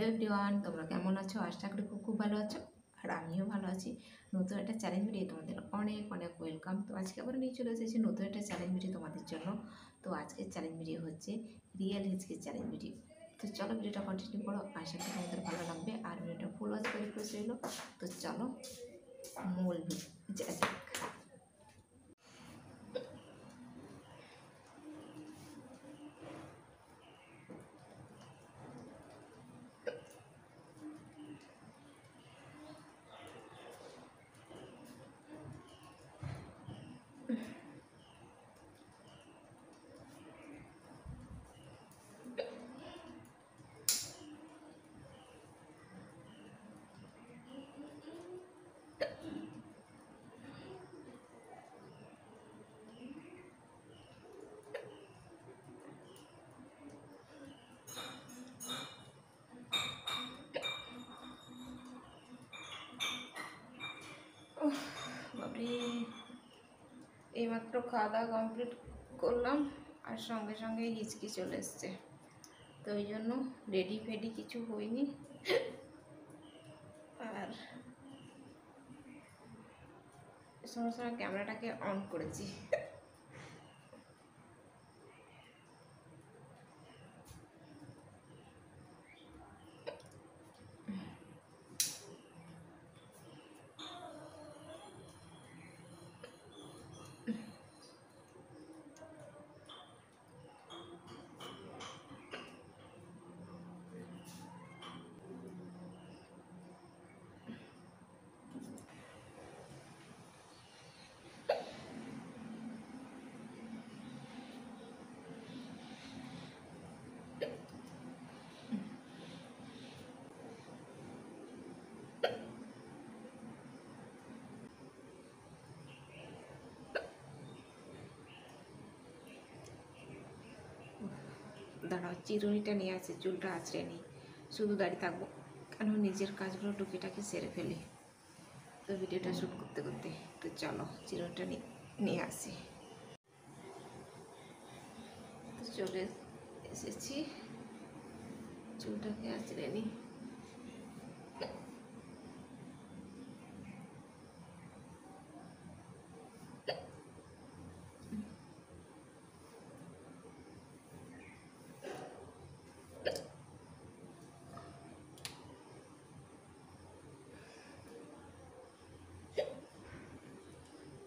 Hello everyone, তোমরা কেমন আছো? আশা করি খুব খুব ভালো আছো। আর আমিও ভালো আছি। নতুন একটা চ্যালেঞ্জ ভিডিও তোমাদের অনেক অনেক ওয়েলকাম। তো আজকে আবার নিয়ে চলে এসেছি নতুন একটা চ্যালেঞ্জ ভিডিও তোমাদের জন্য। তো আজকের চ্যালেঞ্জ ভিডিও হচ্ছে রিয়েল হিচকি চ্যালেঞ্জ ভিডিও। তো চলো ভিডিওটা কন্টিনিউ করো, আশা করি তোমাদের ভালো লাগবে। আর ভিডিওটা ফুল ওয়াচ করে রিকোয়েস্ট রইলো। তো চলো মূল যা যাক। বাপরে, এইমাত্র খাওয়া দাওয়া কমপ্লিট করলাম আর সঙ্গে সঙ্গে হিচকি চলে এসছে। তো ওই জন্য রেডি ফেডি কিছু হয়নি। আর সঙ্গে সঙ্গে ক্যামেরাটাকে অন করেছি। দাঁড়াও, চিরুনিটা নিয়ে আসি, চুলটা আঁচড়ে নিই, শুধু দাঁড়িয়ে থাকবো কেন, নিজের কাজগুলো টুকিটাকি সেরে ফেলি। তো ভিডিওটা শ্যুট করতে করতে তো চলো চিরুনিটা নিয়ে আসি। তো চলে এসেছি, চুলটাকে আঁচড়ে নিই।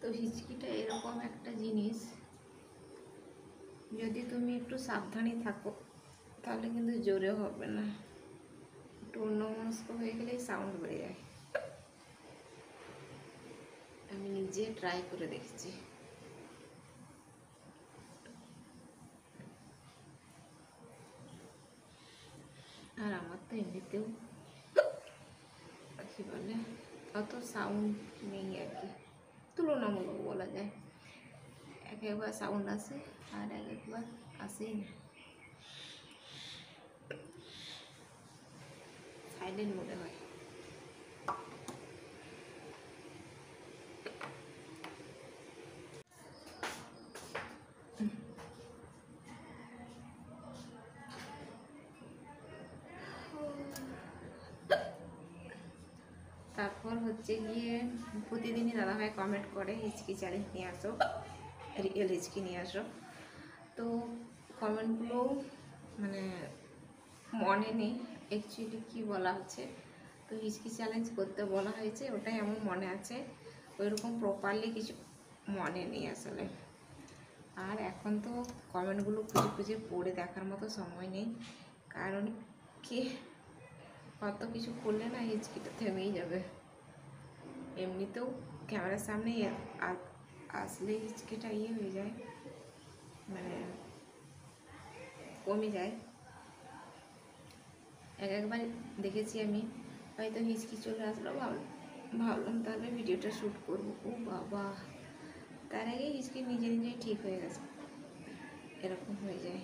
তো হিচকিটা এরকম একটা জিনিস, যদি তুমি একটু সাবধানে থাকো তাহলে কিন্তু জোরে হবে না, একটু অন্যমনস্ক হয়ে গেলেই সাউন্ড বেড়ে যায়। আমি নিজে ট্রাই করে দেখছি। আর আমার তো এমনিতেও কী বলে অত সাউন্ড নেই আর কি, তুলনামূলক বলা যায়। এক একবার সাউন্ড আসে আর এক একবার আসেই না, সাইলেন্ট মনে হয়। তারপর হচ্ছে গিয়ে প্রতিদিনই দাদাভাই কমেন্ট করে হিচকি চ্যালেঞ্জ নিয়ে আসো, রিয়েল হিচকি নিয়ে আসো। তো কমেন্টগুলো মানে মনে নেই অ্যাকচুয়ালি কী বলা হচ্ছে। তো হিচকি চ্যালেঞ্জ করতে বলা হয়েছে, ওটাই আমার মনে আছে, ওইরকম প্রপারলি কিছু মনে নেই আসলে। আর এখন তো কমেন্টগুলো খুঁজে খুঁজে পড়ে দেখার মতো সময় নেই, কারণ কি কত কিছু করলে না হিচকিটা থেমেই যাবে। এমনিতেও ক্যামেরার সামনে আসলে হিচকিটা হয়ে যায়, মানে কমে যায়। একবার দেখেছি আমি, হয়তো হিচকি চলে আসলো, ভাবলাম তাহলে ভিডিওটা শ্যুট করবো, ও বাবা, তার আগে হিচকি নিজে নিজেই ঠিক হয়ে গেছে, এরকম হয়ে যায়।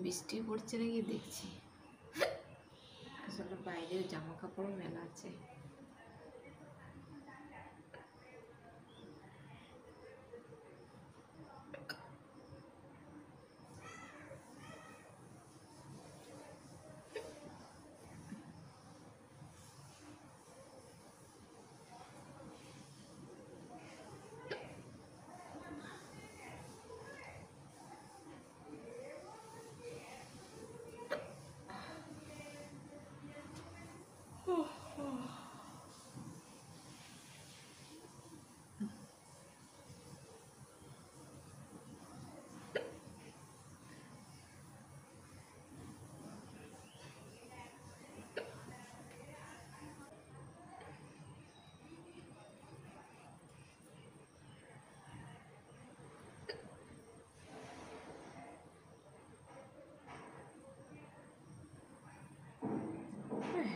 বৃষ্টি পড়ছে নাকি দেখছি, আসলে বাইরে জামা কাপড়ও মেলা আছে।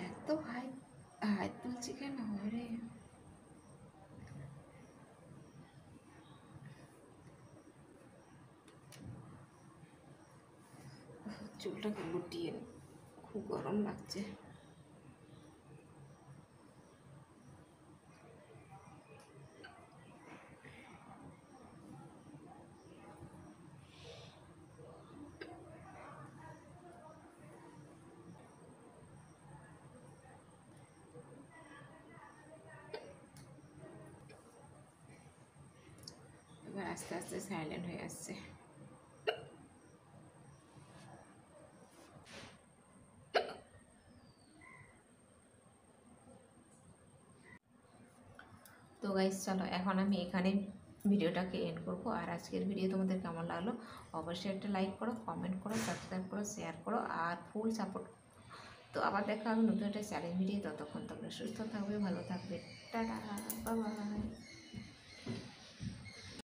এত হাই হাই তুলছি কেন রে? চুলটাকে গুটিয়ে নি, খুব গরম লাগছে। এবার আস্তে আস্তে সাইলেন্ট হয়ে আসছে। তো গাইস চলো এখন আমি এখানে ভিডিওটাকে এন্ড করবো। আর আজকের ভিডিও তোমাদের কেমন লাগলো অবশ্যই একটা লাইক করো, কমেন্ট করো, সাবস্ক্রাইব করো, শেয়ার করো আর ফুল সাপোর্ট। তো আবার দেখা হবে নতুন একটা চ্যালেঞ্জ ভিডিও। ততক্ষণ তোমরা সুস্থ থাকবে, ভালো থাকবে, টাটা, বাই বাই।